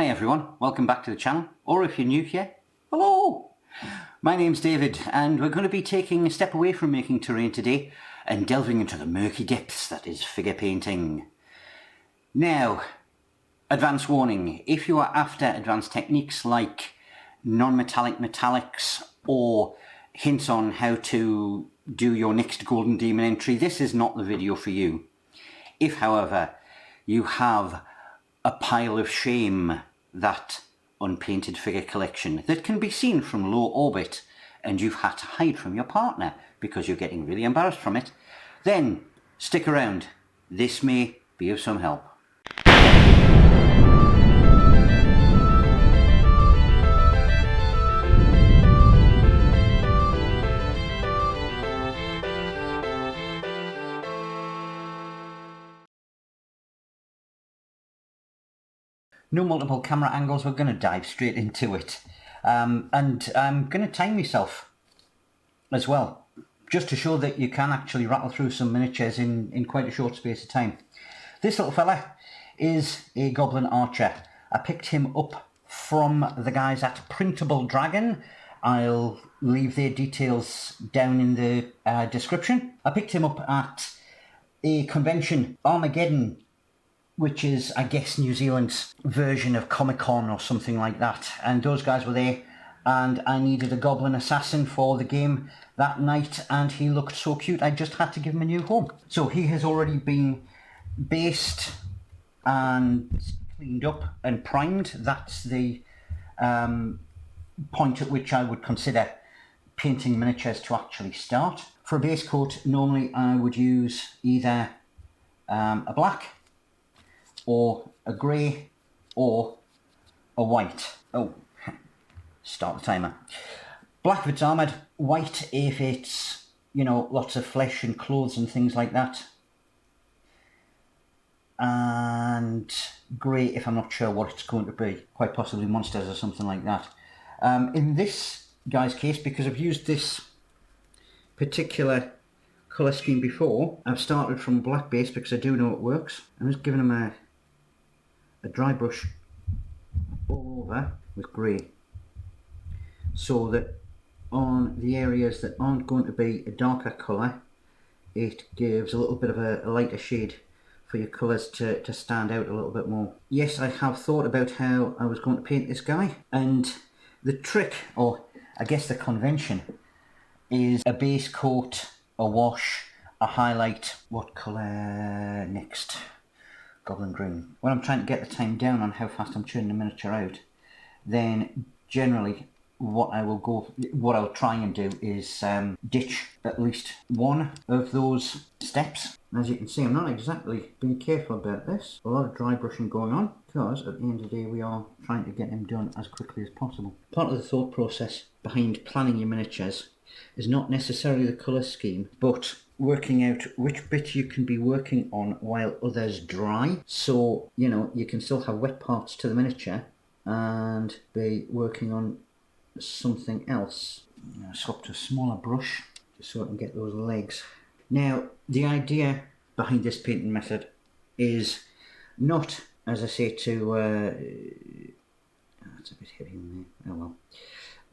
Hi everyone, welcome back to the channel, or if you're new here, hello! My name's David and we're going to be taking a step away from making terrain today and delving into the murky depths that is figure painting. Now, advance warning, if you are after advanced techniques like non-metallic metallics or hints on how to do your next Golden Demon entry, this is not the video for you. If, however, you have a pile of shame, that unpainted figure collection that can be seen from low orbit and you've had to hide from your partner because you're getting really embarrassed from it, then stick around. This may be of some help. No multiple camera angles, we're going to dive straight into it. And I'm going to time myself as well, just to show that you can actually rattle through some miniatures in quite a short space of time. This little fella is a Goblin Archer. I picked him up from the guys at Printable Dragon. I'll leave their details down in the description. I picked him up at a convention, Armageddon, which is, I guess, New Zealand's version of Comic-Con or something like that. And those guys were there, and I needed a Goblin Assassin for the game that night, and he looked so cute, I just had to give him a new home. So he has already been based and cleaned up and primed. That's the point at which I would consider painting miniatures to actually start. For a base coat, normally I would use either a black, or a grey, or a white. Oh, start the timer. Black if it's armoured, white if it's, you know, lots of flesh and clothes and things like that. And grey if I'm not sure what it's going to be, quite possibly monsters or something like that. In this guy's case, because I've used this particular colour scheme before, I've started from black base because I do know it works. I'm just giving him a dry brush all over with grey, so that on the areas that aren't going to be a darker colour, it gives a little bit of a lighter shade for your colours to stand out a little bit more. Yes, I have thought about how I was going to paint this guy, and the trick, or I guess the convention, is a base coat, a wash, a highlight. What colour next? Goblin green. When I'm trying to get the time down on how fast I'm churning the miniature out, then generally what I'll try and do is ditch at least one of those steps. As you can see, I'm not exactly being careful about this. A lot of dry brushing going on, because at the end of the day we are trying to get him done as quickly as possible. Part of the thought process behind planning your miniatures is not necessarily the colour scheme, but working out which bit you can be working on while others dry. So, you know, you can still have wet parts to the miniature and be working on something else. I'll swap to a smaller brush just so I can get those legs. Now, the idea behind this painting method is not, as I say, to that's a bit heavy in there, oh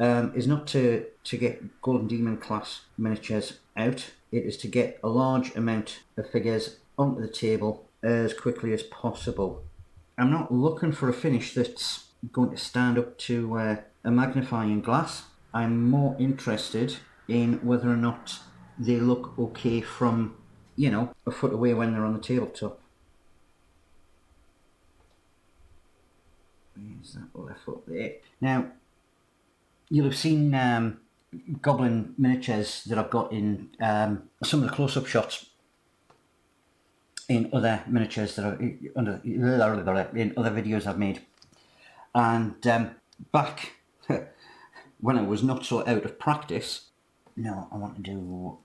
well, is not to get Golden Demon class miniatures out. It is to get a large amount of figures onto the table as quickly as possible. I'm not looking for a finish that's going to stand up to a magnifying glass. I'm more interested in whether or not they look okay from, you know, a foot away when they're on the tabletop. Where's that left foot there? Now, you'll have seen Goblin miniatures that I've got in some of the close-up shots in other miniatures that are in other videos I've made. And back when I was not so out of practice, no, I want to do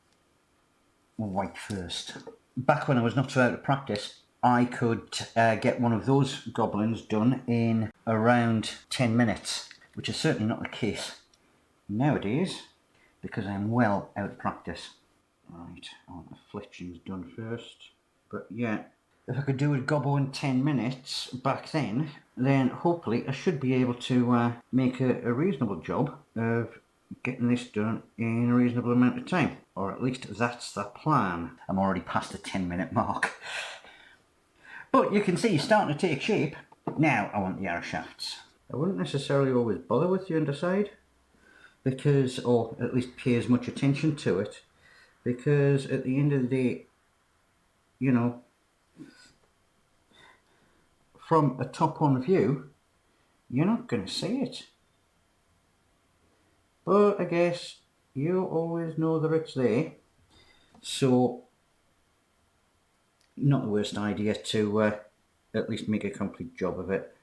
white first. Back when I was not so out of practice, I could get one of those goblins done in around 10 minutes, which is certainly not the case nowadays, because I'm well out of practice. Right, I want the fletchings done first. But yeah, if I could do a gobbo in 10 minutes back then, then hopefully I should be able to make a reasonable job of getting this done in a reasonable amount of time, or at least that's the plan. I'm already past the 10-minute mark. But you can see it's starting to take shape. Now I want the arrow shafts. I wouldn't necessarily always bother with the underside, because, or at least pay as much attention to it, because at the end of the day, you know, from a top-on view, you're not going to see it. But I guess you always know that it's there, so not the worst idea to at least make a complete job of it.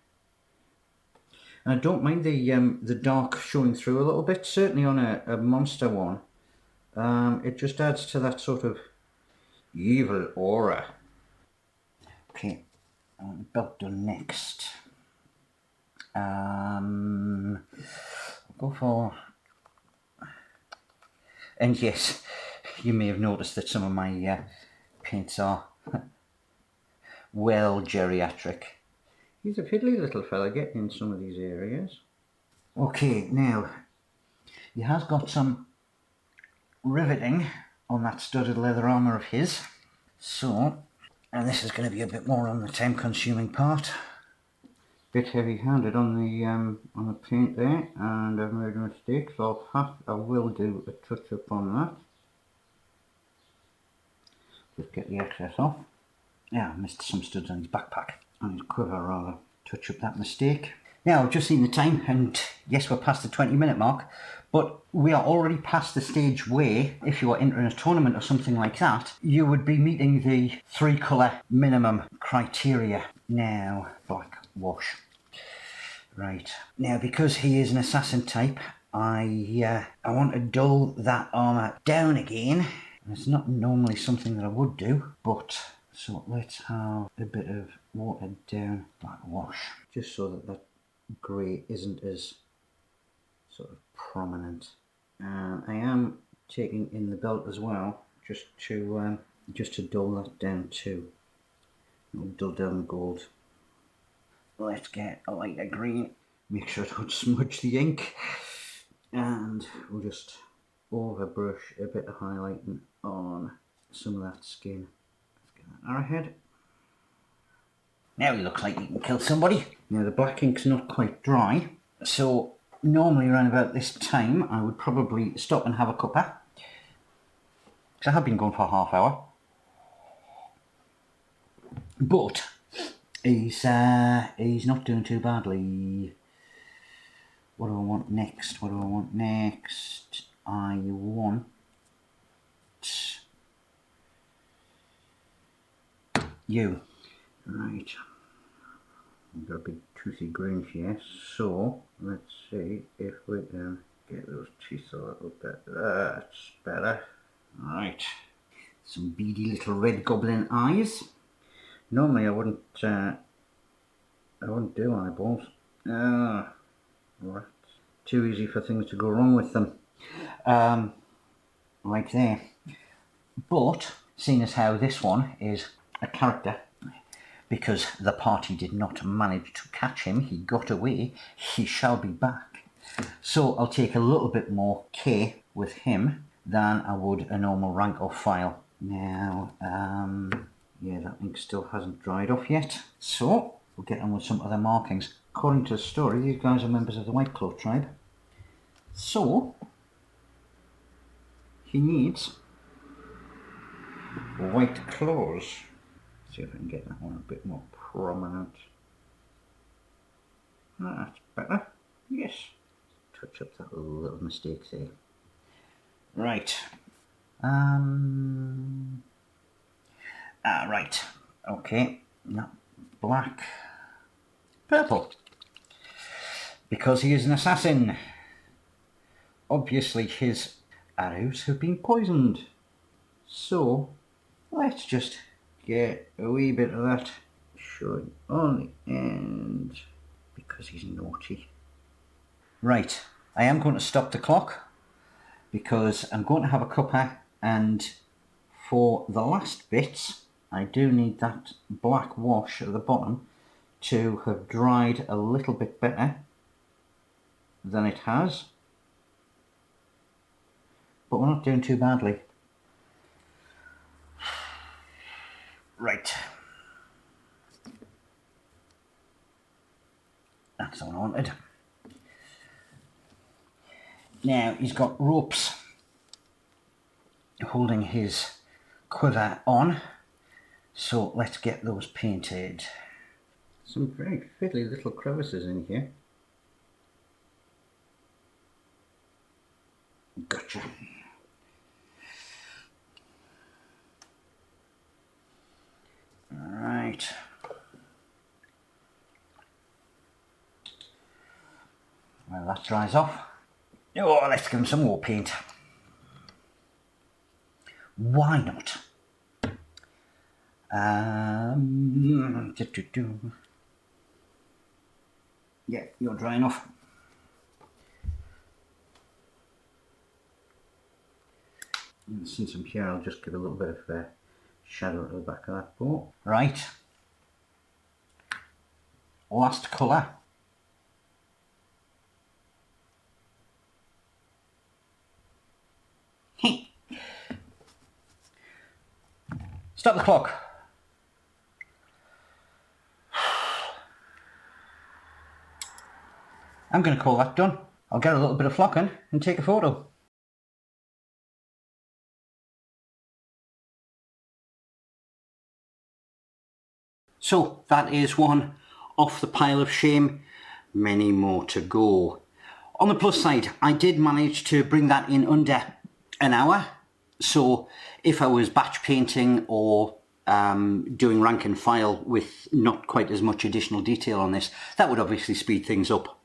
And I don't mind the dark showing through a little bit, certainly on a monster one. It just adds to that sort of evil aura. Okay, I want the belt done next. I'll go for... And yes, you may have noticed that some of my paints are well geriatric. He's a fiddly little fella getting in some of these areas. Okay, now, he has got some riveting on that studded leather armour of his. So, and this is going to be a bit more on the time consuming part. Bit heavy handed on the paint there, and I've made a mistake, so I will do a touch up on that. Just get the excess off. Yeah, I missed some studs on his backpack, on his quiver rather. Touch up that mistake. Now I've just seen the time, and yes, we're past the 20-minute mark, but we are already past the stage where, if you are entering a tournament or something like that, you would be meeting the 3-colour minimum criteria. Now, black wash. Right. Now, because he is an assassin type, I want to dull that armour down again. It's not normally something that I would do, but so let's have a bit of watered down black wash, just so that that grey isn't as sort of prominent. I am taking in the belt as well, just to dull that down too. It'll dull down the gold. Let's get a lighter green. Make sure I don't smudge the ink, and we'll just overbrush a bit of highlighting on some of that skin. Let's get that arrowhead. Now he looks like he can kill somebody. Now the black ink's not quite dry, so normally around about this time I would probably stop and have a cuppa, because I have been going for a half hour. But he's not doing too badly. What do I want next? I want you. Right. I've got a big toothy grin here, so let's see if we can get those teeth a little bit. That's better. Right. Some beady little red goblin eyes. Normally I wouldn't do eyeballs. Right. Too easy for things to go wrong with them. Right there. But seeing as how this one is a character, because the party did not manage to catch him, he got away, he shall be back. So I'll take a little bit more care with him than I would a normal rank or file. Now, yeah, that ink still hasn't dried off yet. So we'll get on with some other markings. According to the story, these guys are members of the White Claw tribe. So he needs white claws. See if I can get that one a bit more prominent. That's better. Yes. Touch up that little mistake there. Right. Right. Okay. Not black. Purple. Because he is an assassin. Obviously his arrows have been poisoned. So let's just get a wee bit of that showing on the end, because he's naughty. Right, I am going to stop the clock because I'm going to have a cuppa, and for the last bits I do need that black wash at the bottom to have dried a little bit better than it has, but we're not doing too badly. Right. That's all I wanted. Now he's got ropes holding his quiver on, so let's get those painted. Some very fiddly little crevices in here. Gotcha. Alright. Well, that dries off. Oh, let's give him some more paint. Why not? Yeah, you're dry enough. And since I'm here, I'll just give a little bit of shadow at the back of that boat. Right. Last colour. Stop the clock. I'm going to call that done. I'll get a little bit of flocking and take a photo. So that is one off the pile of shame. Many more to go. On the plus side, I did manage to bring that in under an hour. So if I was batch painting or doing rank and file with not quite as much additional detail on this, that would obviously speed things up.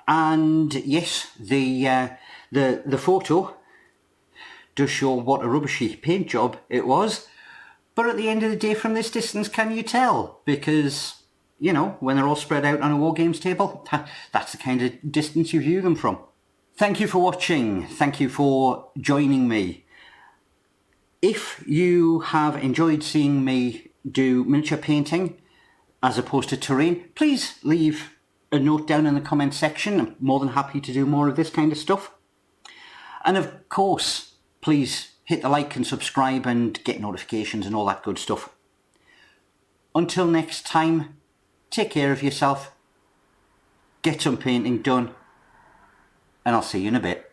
And yes, the photo does show what a rubbishy paint job it was. But at the end of the day, from this distance, can you tell? Because, you know, when they're all spread out on a War Games table, that's the kind of distance you view them from. Thank you for watching. Thank you for joining me. If you have enjoyed seeing me do miniature painting as opposed to terrain, please leave a note down in the comment section. I'm more than happy to do more of this kind of stuff. And of course, please hit the like and subscribe and get notifications and all that good stuff. Until next time, take care of yourself, get some painting done, and I'll see you in a bit.